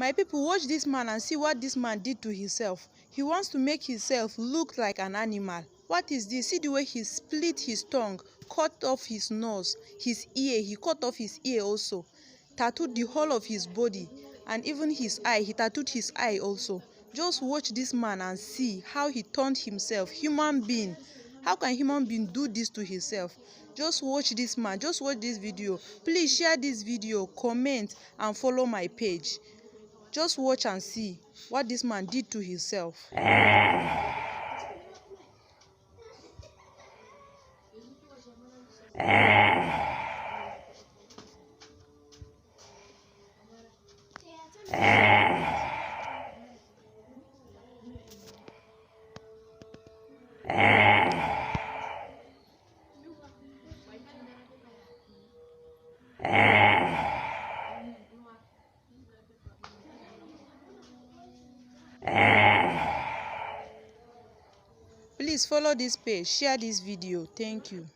My people, watch this man and see what this man did to himself. He wants to make himself look like an animal. What is this? See the way he split his tongue, cut off his nose, his ear. He cut off his ear also, tattooed the whole of his body, and even his eye. He tattooed his eye also. Just watch this man and see how he turned himself. Human being. How can human being do this to himself? Just watch this man. Just watch this video. Please share this video, comment, and follow my page. Just watch and see what this man did to himself. Please follow this page, share this video. Thank you.